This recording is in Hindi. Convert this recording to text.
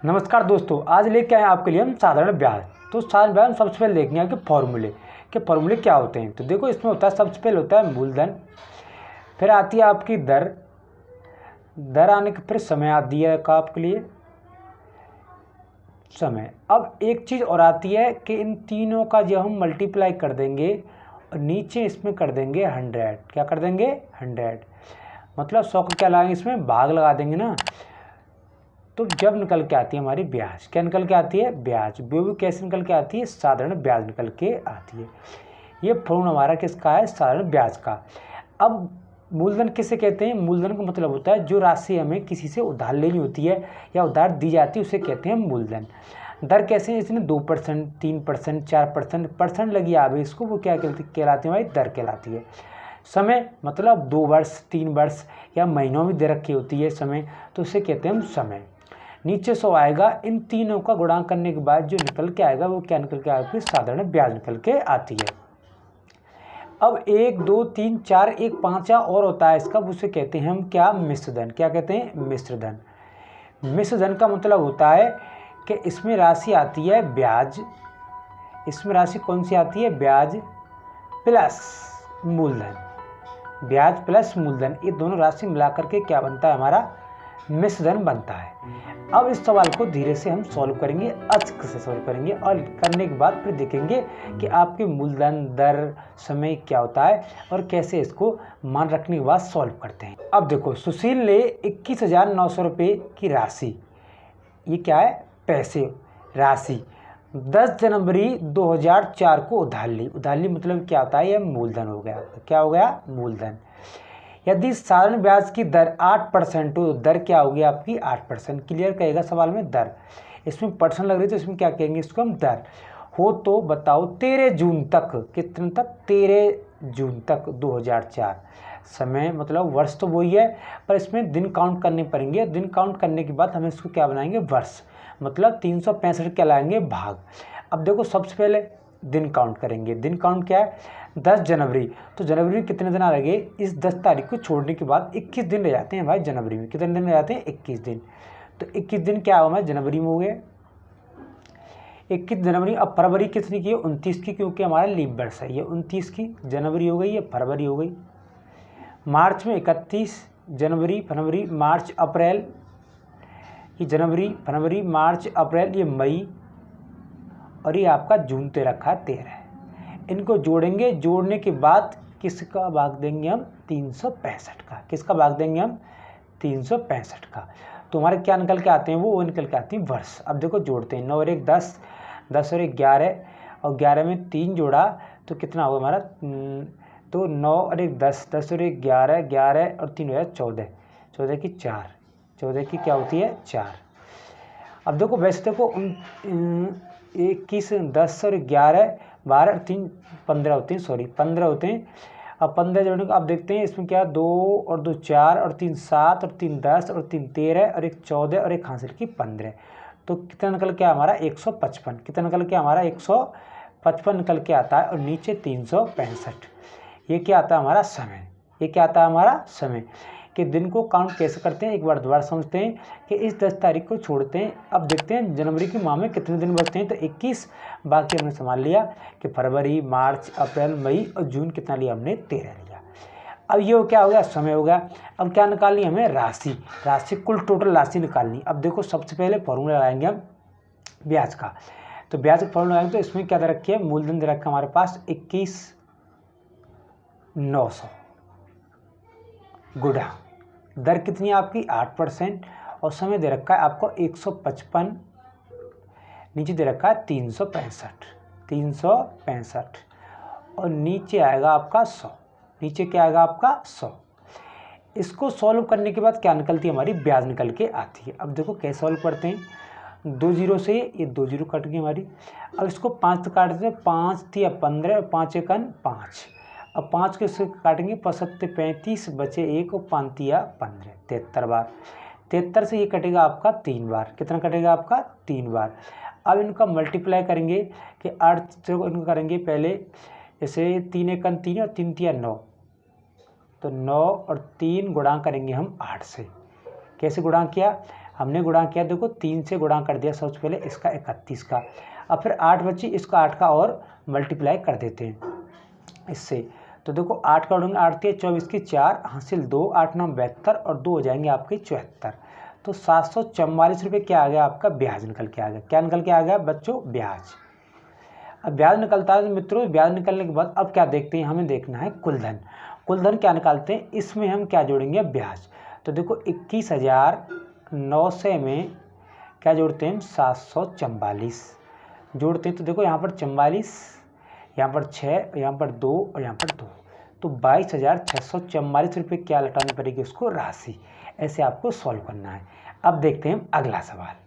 नमस्कार दोस्तों, आज लेके आए आपके लिए हम साधारण ब्याज। तो साधारण ब्याज में सबसे पहले देखेंगे आपके फॉर्मूले क्या होते हैं। तो देखो, इसमें होता है, सबसे पहले होता है मूलधन, फिर आती है आपकी दर आने के फिर समय आती है का आपके लिए समय। अब एक चीज़ और आती है कि इन तीनों का जब हम मल्टीप्लाई कर देंगे और नीचे इसमें कर देंगे 100। क्या कर देंगे? 100। मतलब 100 का क्या लगाएंगे, इसमें भाग लगा देंगे ना। तो जब निकल के आती है हमारी ब्याज, क्या निकल के आती है? ब्याज। वो भी कैसे निकल के आती है? साधारण ब्याज निकल के आती है। ये फॉर्मूला हमारा किसका है? साधारण ब्याज का। अब मूलधन किसे कहते हैं? मूलधन का मतलब होता है जो राशि हमें किसी से उधार लेनी होती है या उधार दी जाती है, उसे कहते हैं मूलधन। दर कैसे? इसमें 2%, 3%, 4% लगी आवे, इसको वो क्या कहलाती है भाई? दर कहलाती है। समय मतलब 2 वर्ष, 3 वर्ष या महीनों में दे रखी होती है समय, तो उसे कहते हैं हम समय। नीचे 100 आएगा, इन तीनों का गुणा करने के बाद जो निकल के आएगा वो क्या निकल के आएगा? साधारण ब्याज निकल के आती है। अब 1, 2, 3, 4, एक 5 और होता है इसका, उसे कहते हैं हम क्या? मिश्रधन। क्या कहते हैं? मिश्रधन। मिश्रधन का मतलब होता है कि इसमें राशि आती है ब्याज। इसमें राशि कौन सी आती है? ब्याज प्लस मूलधन। ब्याज प्लस मूलधन, ये दोनों राशि मिलाकर के क्या बनता है? हमारा मिश्रधन बनता है। अब इस सवाल को धीरे से हम सॉल्व करेंगे, अच्छे से सॉल्व करेंगे, और करने के बाद फिर देखेंगे कि आपके मूलधन, दर, समय क्या होता है और कैसे इसको मान रखने के बाद सॉल्व करते हैं। अब देखो, सुशील ने 21,900 रुपये की राशि, ये क्या है? पैसे, राशि 10 जनवरी 2004 को उधार ली। उधार ली मतलब क्या होता है? यह मूलधन हो गया। क्या हो गया? मूलधन। यदि साधारण ब्याज की दर 8% हो, दर क्या होगी आपकी? 8%। क्लियर कहेगा सवाल में दर, इसमें परसेंट लग रही है तो इसमें क्या कहेंगे? इसको हम दर हो। तो बताओ 13 जून तक, कितने तक? 13 जून तक 2004। समय मतलब वर्ष तो वही है, पर इसमें दिन काउंट करने पड़ेंगे। दिन काउंट करने के बाद हम इसको क्या बनाएंगे? वर्ष। मतलब 365 क्या लाएंगे? भाग। अब देखो, सबसे पहले दिन काउंट करेंगे। दिन काउंट क्या है? 10 जनवरी। तो जनवरी में कितने दिन आ लगे? इस 10 तारीख को छोड़ने के बाद 21 दिन रह जाते हैं भाई जनवरी में। कितने दिन रह जाते हैं? 21 दिन। तो 21 दिन क्या हुआ? जनवरी में हो गए 21 जनवरी। अब फरवरी कितनी की है? 29 की, क्योंकि हमारा लीप वर्ष है। ये 29 की जनवरी हो गई, ये फरवरी हो गई। मार्च में 31, जनवरी, फरवरी, मार्च, अप्रैल, ये जनवरी, फरवरी, मार्च, अप्रैल, ये मई, और ये आपका जून ते रखा है 13। इनको जोड़ेंगे, जोड़ने के बाद किसका भाग देंगे हम? 365 का। किसका भाग देंगे हम? 365 का। तो हमारे क्या निकल के आते हैं? वो निकल के आती हैं वर्ष। अब देखो, जोड़ते हैं। 9 और 1 10, 10 और 1 11, और 11 में 3 जोड़ा तो कितना होगा हमारा? तो 9 और 1 10, 10 और 1 11, 11 और 3 हो जाए 14, 14 की 4, 14 की क्या होती है? 4। अब देखो, वैसे देखो 21, 10 और 11, 12 और 3 15 होते हैं, 15 होते हैं। अब 15 जोड़ने को अब देखते हैं इसमें क्या? 2 और 2 4 और 3 7 और 3 10 और 3 13 और 1 14 और 1 हासिल की 15। तो कितना निकल के हमारा? 155। कितना निकल के हमारा? 155 निकल के आता है। और नीचे 365। ये क्या आता है? हमारा समय। ये क्या आता है? हमारा समय। कि दिन को काउंट कैसे करते हैं एक बार दोबारा समझते हैं कि इस 10 तारीख को छोड़ते हैं। अब देखते हैं जनवरी के माह में कितने दिन बचते हैं। तो 21, बाकी हमने संभाल लिया कि फरवरी, मार्च, अप्रैल, मई और जून कितना लिया हमने? 13 लिया। अब ये क्या हो गया? समय हो गया। अब क्या निकालनी हमें? राशि। राशि, कुल टोटल राशि निकालनी। अब देखो, सबसे पहले फॉर्मूला लगाएंगे हम ब्याज का। तो ब्याज का फॉर्मूला लगाएंगे तो इसमें क्या दे रखी है? मूलधन दे रखा हमारे पास 21,900 गुणा दर कितनी है आपकी? 8%, और समय दे रखा है आपको 155, नीचे दे रखा है 365, और नीचे आएगा आपका 100। नीचे क्या आएगा आपका? 100। इसको सॉल्व करने के बाद क्या निकलती है? हमारी ब्याज निकल के आती है। अब देखो कैसे सॉल्व करते हैं। 2 जीरो से ये 2 जीरो कट गई हमारी। अब इसको 5 से काटते हैं। 5 थी 15 और 5 एक 5। अब 5 के से काटेंगे, 5 35, बचे 1 और 5 तिया 15, 73 बार। 73 से ये कटेगा आपका 3 बार। कितना कटेगा आपका? 3 बार। अब इनका मल्टीप्लाई करेंगे कि 8 से इनको करेंगे पहले, जैसे 3 एक 3 और 3 तिया 9, तो 9 और 3 गुणा करेंगे हम 8 से। कैसे गुणा किया? हमने गुणा किया, देखो 3 से गुणा कर दिया सबसे पहले इसका 31 का। अब फिर 8 बची, इसका 8 का और मल्टीप्लाई कर देते हैं इससे। तो देखो 8 का उड़ेंगे 8 × 24 की 4 हासिल 2, 8 9 72 और 2 हो जाएंगे आपके 74। तो 744 रुपये क्या आ गया आपका ब्याज निकल के आ गया। क्या निकल के आ गया बच्चों? ब्याज। अब ब्याज निकलता है मित्रों, ब्याज निकलने के बाद अब क्या देखते हैं, हमें देखना है कुलधन। कुलधन क्या निकालते हैं, इसमें हम क्या जोड़ेंगे? ब्याज। तो देखो 21,900 में क्या जोड़ते हैं हम? 744 जोड़ते हैं। तो देखो यहाँ पर 44, यहाँ पर 6, यहाँ पर 2 और यहाँ पर 2, तो 22,644 रुपये क्या लौटानी पड़ेगी उसको? राशि। ऐसे आपको सॉल्व करना है। अब देखते हैं अगला सवाल।